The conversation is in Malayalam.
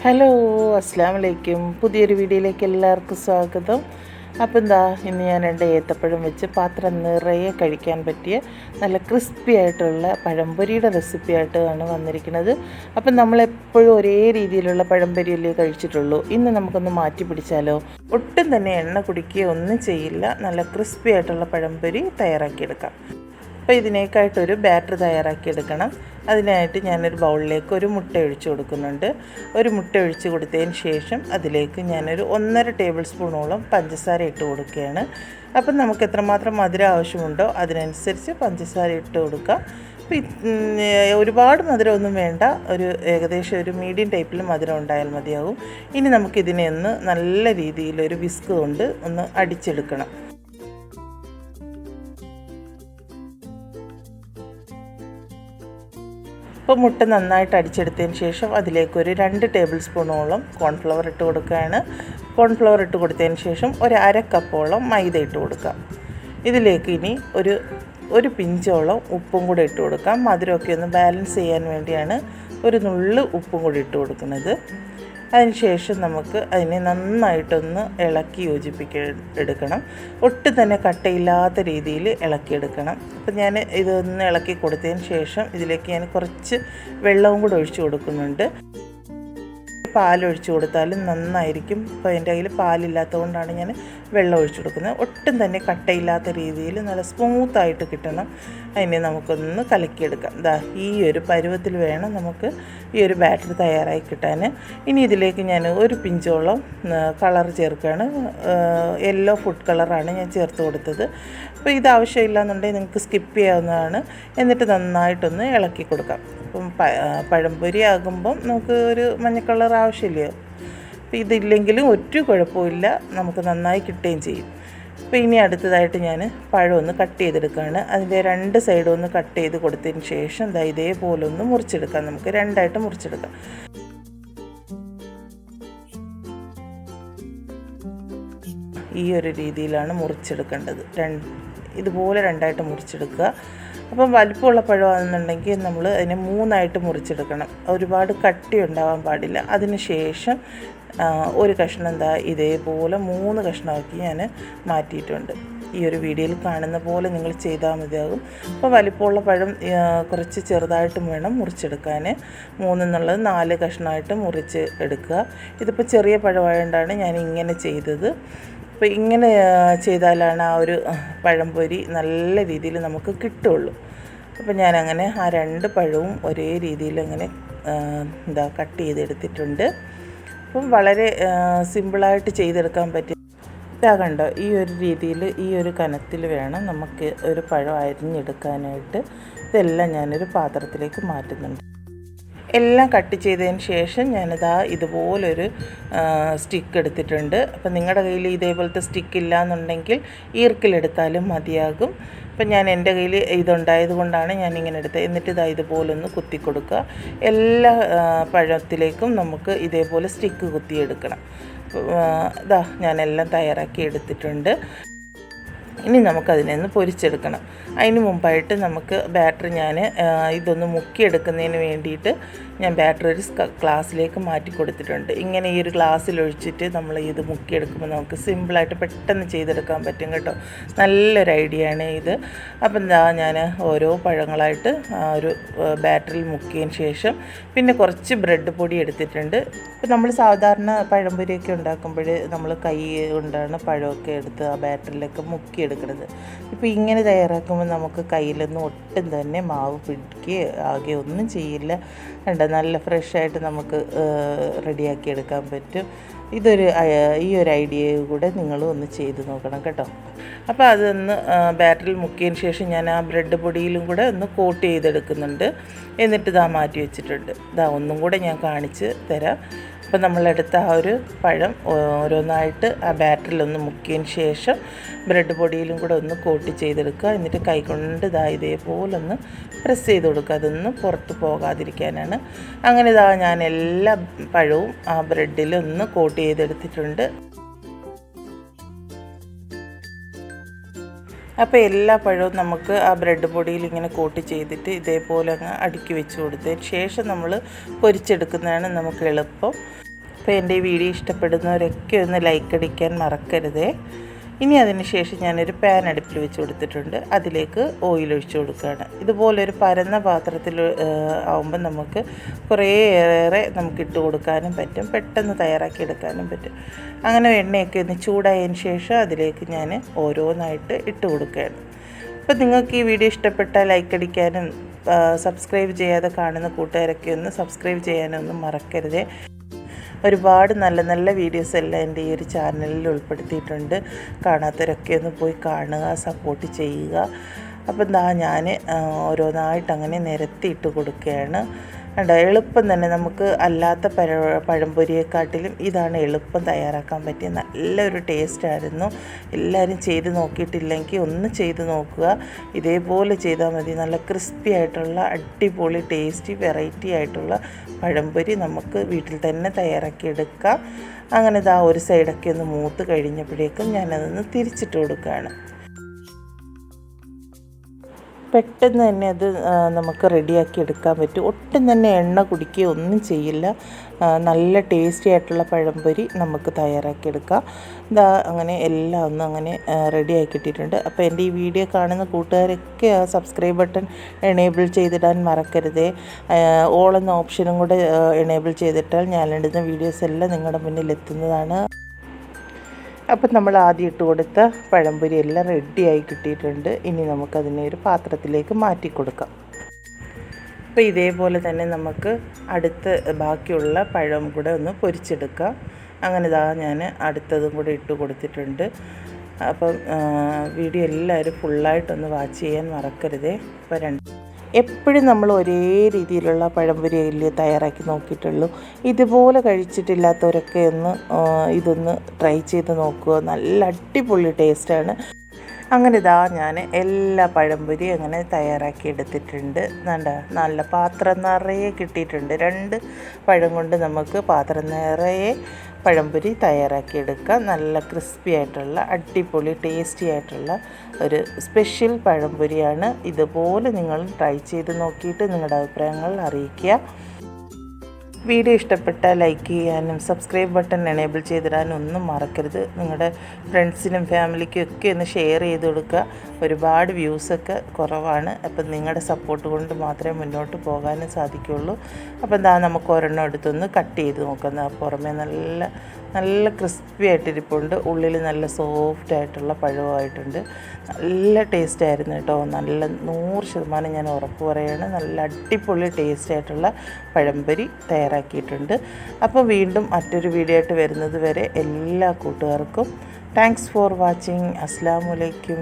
ഹലോ, അസ്സാം വലൈക്കും. പുതിയൊരു വീഡിയോയിലേക്ക് എല്ലാവർക്കും സ്വാഗതം. അപ്പോൾ ഇന്ന് ഞാൻ എൻ്റെ ഏത്തപ്പഴം വെച്ച് പാത്രം നിറയെ കഴിക്കാൻ പറ്റിയ നല്ല ക്രിസ്പി ആയിട്ടുള്ള പഴംപൊരിയുടെ റെസിപ്പി ആയിട്ടാണ് വന്നിരിക്കുന്നത്. അപ്പം നമ്മളെപ്പോഴും ഒരേ രീതിയിലുള്ള പഴംപൊരിയല്ലേ കഴിച്ചിട്ടുള്ളൂ. ഇന്ന് നമുക്കൊന്ന് മാറ്റി പിടിച്ചാലോ. ഒട്ടും തന്നെ എണ്ണ കുടിക്കുകയോ ഒന്നും ചെയ്യില്ല. നല്ല ക്രിസ്പി ആയിട്ടുള്ള പഴംപൊരി തയ്യാറാക്കിയെടുക്കാം. അപ്പോൾ ഇതിനേക്കായിട്ടൊരു ബാറ്റർ തയ്യാറാക്കിയെടുക്കണം. അതിനായിട്ട് ഞാനൊരു ബൗളിലേക്ക് ഒരു മുട്ട ഒഴിച്ച് കൊടുക്കുന്നുണ്ട്. ഒരു മുട്ട ഒഴിച്ച് കൊടുത്തതിന് ശേഷം അതിലേക്ക് ഞാനൊരു 1.5 ടേബിൾ സ്പൂണോളം പഞ്ചസാര ഇട്ട് കൊടുക്കുകയാണ്. അപ്പം നമുക്ക് എത്രമാത്രം മധുരം ആവശ്യമുണ്ടോ അതിനനുസരിച്ച് പഞ്ചസാര ഇട്ട് കൊടുക്കുക. ഒരുപാട് മധുരമൊന്നും വേണ്ട, ഏകദേശം ഒരു മീഡിയം ടൈപ്പിൽ മധുരം ഉണ്ടായാൽ മതിയാകും. ഇനി നമുക്കിതിനെ ഒന്ന് നല്ല രീതിയിലൊരു വിസ്ക് കൊണ്ട് ഒന്ന് അടിച്ചെടുക്കണം. അപ്പോൾ മുട്ട നന്നായിട്ട് അടിച്ചെടുത്തതിന് ശേഷം അതിലേക്ക് ഒരു 2 ടേബിൾ സ്പൂണോളം കോൺഫ്ലവർ ഇട്ട് കൊടുക്കുകയാണ്. കോൺഫ്ലവർ ഇട്ട് കൊടുത്തതിന് ശേഷം ഒരു 1/2 കപ്പോളം മൈദ ഇട്ട് കൊടുക്കാം. ഇതിലേക്ക് ഇനി ഒരു പിഞ്ചോളം ഉപ്പും കൂടെ ഇട്ട് കൊടുക്കാം. മധുരമൊക്കെ ഒന്ന് ബാലൻസ് ചെയ്യാൻ വേണ്ടിയാണ് ഒരു നുള്ള് ഉപ്പും കൂടി ഇട്ട് കൊടുക്കുന്നത്. അതിനുശേഷം നമുക്ക് അതിനെ നന്നായിട്ടൊന്ന് ഇളക്കി എടുക്കണം. ഒട്ടും തന്നെ കട്ടയില്ലാത്ത രീതിയിൽ ഇളക്കിയെടുക്കണം. അപ്പം ഞാൻ ഇതൊന്ന് ഇളക്കി കൊടുത്തതിന് ശേഷം ഇതിലേക്ക് ഞാൻ കുറച്ച് വെള്ളവും കൂടെ ഒഴിച്ചു കൊടുക്കുന്നുണ്ട്. പാലൊഴിച്ച് കൊടുത്താലും നന്നായിരിക്കും. ഇപ്പോൾ എൻ്റെ കയ്യിൽ പാലില്ലാത്തത് കൊണ്ടാണ് ഞാൻ വെള്ളം ഒഴിച്ചു കൊടുക്കുന്നത്. ഒട്ടും തന്നെ കട്ടയില്ലാത്ത രീതിയിൽ നല്ല സ്മൂത്തായിട്ട് കിട്ടണം. അതിനെ നമുക്കൊന്ന് കലക്കിയെടുക്കാം. ഈ ഒരു പരുവത്തിൽ വേണം നമുക്ക് ഈ ഒരു ബാറ്റർ തയ്യാറായി കിട്ടാൻ. ഇനി ഇതിലേക്ക് ഞാൻ ഒരു പിഞ്ചോളം കളർ ചേർക്കുകയാണ്. യെല്ലോ ഫുഡ് കളറാണ് ഞാൻ ചേർത്ത് കൊടുത്തത്. അപ്പോൾ ഇത് ആവശ്യമില്ല എന്നുണ്ടെങ്കിൽ നിങ്ങൾക്ക് സ്കിപ്പ് ചെയ്യാവുന്നതാണ്. എന്നിട്ട് നന്നായിട്ടൊന്ന് ഇളക്കി കൊടുക്കാം. അപ്പം പഴംപൊരി ആകുമ്പം നമുക്ക് ഒരു മഞ്ഞ കളർ ആവശ്യമില്ലയോ. അപ്പോൾ ഇതില്ലെങ്കിലും ഒരു കുഴപ്പമില്ല, നമുക്ക് നന്നായി കിട്ടുകയും ചെയ്യും. അപ്പോൾ ഇനി അടുത്തതായിട്ട് ഞാൻ പഴം ഒന്ന് കട്ട് ചെയ്തെടുക്കുകയാണ്. അതിൻ്റെ 2 സൈഡും ഒന്ന് കട്ട് ചെയ്ത് കൊടുത്തതിന് ശേഷം ഇതേപോലെ ഒന്ന് മുറിച്ചെടുക്കാം. നമുക്ക് 2ആയിട്ട് മുറിച്ചെടുക്കാം. ഈ ഒരു രീതിയിലാണ് മുറിച്ചെടുക്കേണ്ടത്. ഇതുപോലെ 2ആയിട്ട് മുറിച്ചെടുക്കുക. അപ്പം വലിപ്പമുള്ള പഴമാണെന്നുണ്ടെങ്കിൽ നമ്മൾ അതിനെ 3ആയിട്ട് മുറിച്ചെടുക്കണം. ഒരുപാട് കട്ടി ഉണ്ടാവാൻ പാടില്ല. അതിന് ശേഷം ഒരു കഷ്ണം ഇതേപോലെ 3 കഷ്ണമാക്കി ഞാൻ മാറ്റിയിട്ടുണ്ട്. ഈ ഒരു വീഡിയോയിൽ കാണുന്ന പോലെ നിങ്ങൾ ചെയ്താൽ മതിയാകും. അപ്പോൾ വലിപ്പമുള്ള പഴം കുറച്ച് ചെറുതായിട്ടും വേണം മുറിച്ചെടുക്കാൻ. 3 എന്നുള്ളത് 4 കഷ്ണമായിട്ട് മുറിച്ച് എടുക്കുക. ഇതിപ്പോൾ ചെറിയ പഴമായതുകൊണ്ടാണ് ഞാൻ ഇങ്ങനെ ചെയ്തത്. അപ്പോൾ ഇങ്ങനെ ചെയ്താലാണ് ആ ഒരു പഴംപൊരി നല്ല രീതിയിൽ നമുക്ക് കിട്ടുള്ളൂ. അപ്പോൾ ഞാനങ്ങനെ ആ 2 പഴവും ഒരേ രീതിയിൽ അങ്ങനെ കട്ട് ചെയ്തെടുത്തിട്ടുണ്ട്. അപ്പം വളരെ സിമ്പിളായിട്ട് ചെയ്തെടുക്കാൻ പറ്റും. കണ്ടോ, ഈ ഒരു രീതിയിൽ ഈ ഒരു കനത്തിൽ വേണം നമുക്ക് ഒരു പഴം അരിഞ്ഞെടുക്കാനായിട്ട്. ഇതെല്ലാം ഞാനൊരു പാത്രത്തിലേക്ക് മാറ്റുന്നുണ്ട്. എല്ലാം കട്ട് ചെയ്തതിന് ശേഷം ഇതുപോലൊരു സ്റ്റിക്ക് എടുത്തിട്ടുണ്ട്. അപ്പം നിങ്ങളുടെ കയ്യിൽ ഇതേപോലത്തെ സ്റ്റിക്ക് ഇല്ല എന്നുണ്ടെങ്കിൽ ഈർക്കിലെടുത്താലും മതിയാകും. അപ്പം ഞാൻ എൻ്റെ കയ്യിൽ ഇതുണ്ടായത് കൊണ്ടാണ് ഞാനിങ്ങനെ എടുത്തത്. എന്നിട്ട് ഇതുപോലൊന്ന് കുത്തി കൊടുക്കുക. എല്ലാ പഴത്തിലേക്കും നമുക്ക് ഇതേപോലെ സ്റ്റിക്ക് കുത്തിയെടുക്കണം. ഞാനെല്ലാം തയ്യാറാക്കി എടുത്തിട്ടുണ്ട്. ഇനി നമുക്കതിനെ ഒന്ന് പൊരിച്ചെടുക്കണം. അതിന് മുമ്പായിട്ട് നമുക്ക് ബാറ്റർ ഇതൊന്ന് മുക്കിയെടുക്കുന്നതിന് വേണ്ടിയിട്ട് ഞാൻ ബാറ്റർ ഒരു ഗ്ലാസ്സിലേക്ക് മാറ്റി കൊടുത്തിട്ടുണ്ട്. ഇങ്ങനെ ഈ ഒരു ഗ്ലാസ്സിലൊഴിച്ചിട്ട് നമ്മൾ ഇത് മുക്കിയെടുക്കുമ്പോൾ നമുക്ക് സിമ്പിളായിട്ട് പെട്ടെന്ന് ചെയ്തെടുക്കാൻ പറ്റും കേട്ടോ. നല്ലൊരു ഐഡിയ ആണ് ഇത്. അപ്പം ഞാൻ ഓരോ പഴങ്ങളായിട്ട് ഒരു ബാറ്ററിൽ മുക്കിയതിന് ശേഷം പിന്നെ കുറച്ച് ബ്രെഡ് പൊടി എടുത്തിട്ടുണ്ട്. ഇപ്പം നമ്മൾ സാധാരണ പഴംപൊരിയൊക്കെ ഉണ്ടാക്കുമ്പോൾ നമ്മൾ കൈ കൊണ്ടാണ് പഴമൊക്കെ എടുത്ത് ആ ബാറ്ററിലൊക്കെ മുക്കിയെടുക്കുന്നത്. ഇപ്പോൾ ഇങ്ങനെ തയ്യാറാക്കുമ്പോൾ നമുക്ക് കയ്യിലൊന്നും ഒട്ടും തന്നെ മാവ് പിടിക്കുകയോ ആകെ ഒന്നും ചെയ്യില്ല. നല്ല ഫ്രഷായിട്ട് നമുക്ക് റെഡിയാക്കി എടുക്കാൻ പറ്റും. ഈ ഒരു ഐഡിയ കൂടെ നിങ്ങളും ഒന്ന് ചെയ്ത് നോക്കണം കേട്ടോ. അപ്പോൾ അതൊന്ന് ബാറ്ററിൽ മുക്കിയതിന് ശേഷം ഞാൻ ആ ബ്രെഡ് പൊടിയിലും കൂടെ ഒന്ന് കോട്ട് ചെയ്തെടുക്കുന്നുണ്ട്. എന്നിട്ട് മാറ്റി വെച്ചിട്ടുണ്ട്. ഒന്നും കൂടെ ഞാൻ കാണിച്ച് തരാം. അപ്പോൾ നമ്മളെടുത്ത ആ ഒരു പഴം ഓരോന്നായിട്ട് ആ ബാറ്ററിലൊന്ന് മുക്കിയതിന് ശേഷം ബ്രെഡ് പൊടിയിലും കൂടെ ഒന്ന് കോട്ട് ചെയ്തെടുക്കുക. എന്നിട്ട് കൈകൊണ്ട് ഇതേപോലൊന്ന് പ്രസ് ചെയ്ത് കൊടുക്കുക. അതൊന്നും പുറത്ത് പോകാതിരിക്കാനാണ്. അങ്ങനെ ഞാൻ എല്ലാ പഴവും ആ ബ്രെഡിലൊന്ന് കോട്ട് ചെയ്തെടുത്തിട്ടുണ്ട്. അപ്പോൾ എല്ലാ പഴവും നമുക്ക് ആ ബ്രെഡ് പൊടിയിൽ ഇങ്ങനെ കോട്ട് ചെയ്തിട്ട് ഇതേപോലെ അങ്ങ് അടുക്കി വെച്ച് കൊടുത്തതിന് ശേഷം നമ്മൾ പൊരിച്ചെടുക്കുന്നതാണ് നമുക്ക് എളുപ്പം. അപ്പോൾ എൻ്റെ ഈ വീഡിയോ ഇഷ്ടപ്പെടുന്നവരൊക്കെ ഒന്ന് ലൈക്ക് അടിക്കാൻ മറക്കരുതേ. ഇനി അതിന് ശേഷം ഞാനൊരു പാൻ അടുപ്പിൽ വെച്ച് കൊടുത്തിട്ടുണ്ട്. അതിലേക്ക് ഓയിൽ ഒഴിച്ച് കൊടുക്കുകയാണ്. ഇതുപോലൊരു പരന്ന പാത്രത്തിൽ ആവുമ്പോൾ നമുക്ക് കുറേയേറെ നമുക്ക് ഇട്ട് കൊടുക്കാനും പറ്റും, പെട്ടെന്ന് തയ്യാറാക്കി എടുക്കാനും പറ്റും. അങ്ങനെ എണ്ണയൊക്കെ ഒന്ന് ചൂടായതിന് ശേഷം അതിലേക്ക് ഞാൻ ഓരോന്നായിട്ട് ഇട്ട് കൊടുക്കുകയാണ്. അപ്പോൾ നിങ്ങൾക്ക് ഈ വീഡിയോ ഇഷ്ടപ്പെട്ടാൽ ലൈക്ക് അടിക്കാനും സബ്സ്ക്രൈബ് ചെയ്യാതെ കാണുന്ന കൂട്ടുകാരൊക്കെ ഒന്ന് സബ്സ്ക്രൈബ് ചെയ്യാനൊന്നും മറക്കരുതേ. ഒരുപാട് നല്ല നല്ല വീഡിയോസ് എല്ലാം എൻ്റെ ഈ ഒരു ചാനലിൽ ഉൾപ്പെടുത്തിയിട്ടുണ്ട്. കാണാത്തവരൊക്കെ ഒന്ന് പോയി കാണുക, സപ്പോർട്ട് ചെയ്യുക. അപ്പം ഞാൻ ഓരോന്നായിട്ട് അങ്ങനെ നിരത്തിയിട്ട് കൊടുക്കുകയാണ്. എളുപ്പം തന്നെ നമുക്ക് അല്ലാത്ത പഴംപൊരിയെക്കാട്ടിലും ഇതാണ് എളുപ്പം തയ്യാറാക്കാൻ പറ്റിയ നല്ലൊരു ടേസ്റ്റായിരുന്നു. എല്ലാവരും ചെയ്ത് നോക്കിയിട്ടില്ലെങ്കിൽ ഒന്ന് ചെയ്ത് നോക്കുക. ഇതേപോലെ ചെയ്താൽ മതി. നല്ല ക്രിസ്പി ആയിട്ടുള്ള അടിപൊളി ടേസ്റ്റി വെറൈറ്റി ആയിട്ടുള്ള പഴംപൊരി നമുക്ക് വീട്ടിൽ തന്നെ തയ്യാറാക്കിയെടുക്കാം. അങ്ങനെ ഒരു സൈഡൊക്കെ ഒന്ന് മൂത്ത് കഴിഞ്ഞപ്പോഴേക്കും ഞാനതൊന്ന് തിരിച്ചിട്ട് കൊടുക്കുകയാണ്. പെട്ടെന്ന് തന്നെ അത് നമുക്ക് റെഡിയാക്കി എടുക്കാൻ പറ്റും. ഒട്ടും തന്നെ എണ്ണ കുടിക്കുകയോ ഒന്നും ചെയ്യില്ല. നല്ല ടേസ്റ്റി ആയിട്ടുള്ള പഴംപൊരി നമുക്ക് തയ്യാറാക്കിയെടുക്കാം. അങ്ങനെ എല്ലാം ഒന്ന് അങ്ങനെ റെഡിയാക്കിയിട്ടിട്ടുണ്ട്. അപ്പോൾ എൻ്റെ ഈ വീഡിയോ കാണുന്ന കൂട്ടുകാരൊക്കെ ആ സബ്സ്ക്രൈബ് ബട്ടൺ എനേബിൾ ചെയ്തിടാൻ മറക്കരുതേ. ഓൾ എന്ന ഓപ്ഷനും കൂടെ എനേബിൾ ചെയ്തിട്ടാൽ ഞാനിടുന്ന വീഡിയോസ് എല്ലാം നിങ്ങളുടെ മുന്നിൽ എത്തുന്നതാണ്. അപ്പം നമ്മൾ ആദ്യം ഇട്ട് കൊടുത്ത പഴംപൊരി എല്ലാം റെഡിയായി കിട്ടിയിട്ടുണ്ട്. ഇനി നമുക്കതിനെ ഒരു പാത്രത്തിലേക്ക് മാറ്റി കൊടുക്കാം. അപ്പോൾ ഇതേപോലെ തന്നെ നമുക്ക് അടുത്ത് ബാക്കിയുള്ള പഴം കൂടെ ഒന്ന് പൊരിച്ചെടുക്കാം. അങ്ങനെ ഞാൻ അടുത്തതും കൂടെ ഇട്ട് കൊടുത്തിട്ടുണ്ട്. അപ്പം വീഡിയോ എല്ലാവരും ഫുള്ളായിട്ടൊന്ന് വാച്ച് ചെയ്യാൻ മറക്കരുതേ. അപ്പോൾ എപ്പോഴും നമ്മൾ ഒരേ രീതിയിലുള്ള പഴംപൊരി അല്ലേ തയ്യാറാക്കി നോക്കിയിട്ടുള്ളൂ. ഇതുപോലെ കഴിച്ചിട്ടില്ലാത്തവരൊക്കെ ഇതൊന്ന് ട്രൈ ചെയ്ത് നോക്കുക. നല്ല അടിപൊളി ടേസ്റ്റാണ്. അങ്ങനെ ഞാൻ എല്ലാ പഴംപൊരി അങ്ങനെ തയ്യാറാക്കി എടുത്തിട്ടുണ്ട്. നല്ല പാത്രം നിറയെ കിട്ടിയിട്ടുണ്ട്. 2 പഴം കൊണ്ട് നമുക്ക് പാത്രം നിറയെ പഴംപൊരി തയ്യാറാക്കിയെടുക്കാം. നല്ല ക്രിസ്പി ആയിട്ടുള്ള അടിപൊളി ടേസ്റ്റി ആയിട്ടുള്ള ഒരു സ്പെഷ്യൽ പഴംപൊരിയാണ്. ഇതുപോലെ നിങ്ങൾ ട്രൈ ചെയ്ത് നോക്കിയിട്ട് നിങ്ങളുടെ അഭിപ്രായങ്ങൾ അറിയിക്കുക. വീഡിയോ ഇഷ്ടപ്പെട്ടാൽ ലൈക്ക് ചെയ്യാനും സബ്സ്ക്രൈബ് ബട്ടൺ എനേബിൾ ചെയ്തിടാനും ഒന്നും മറക്കരുത്. നിങ്ങളുടെ ഫ്രണ്ട്സിനും ഫാമിലിക്കും ഒക്കെ ഒന്ന് ഷെയർ ചെയ്ത് കൊടുക്കുക. ഒരുപാട് വ്യൂസൊക്കെ കുറവാണ്. അപ്പം നിങ്ങളുടെ സപ്പോർട്ട് കൊണ്ട് മാത്രമേ മുന്നോട്ട് പോകാനും സാധിക്കുകയുള്ളൂ. അപ്പം നമുക്ക് ഒരെണ്ണം എടുത്തൊന്ന് കട്ട് ചെയ്ത് നോക്കാം. പുറമേ നല്ല ക്രിസ്പി ആയിട്ടിരിപ്പുണ്ട്, ഉള്ളിൽ നല്ല സോഫ്റ്റ് ആയിട്ടുള്ള പഴമായിട്ടുണ്ട്. നല്ല ടേസ്റ്റായിരുന്നു കേട്ടോ. നല്ല 100% ഞാൻ ഉറപ്പ് പറയുകയാണ്. നല്ല അടിപൊളി ടേസ്റ്റായിട്ടുള്ള പഴംപൊരി തയ്യാറാക്കിയിട്ടുണ്ട്. അപ്പോൾ വീണ്ടും മറ്റൊരു വീഡിയോ ആയിട്ട് വരുന്നത് വരെ എല്ലാ കൂട്ടുകാർക്കും താങ്ക്സ് ഫോർ വാച്ചിങ്. അസ്സലാമു അലൈക്കും.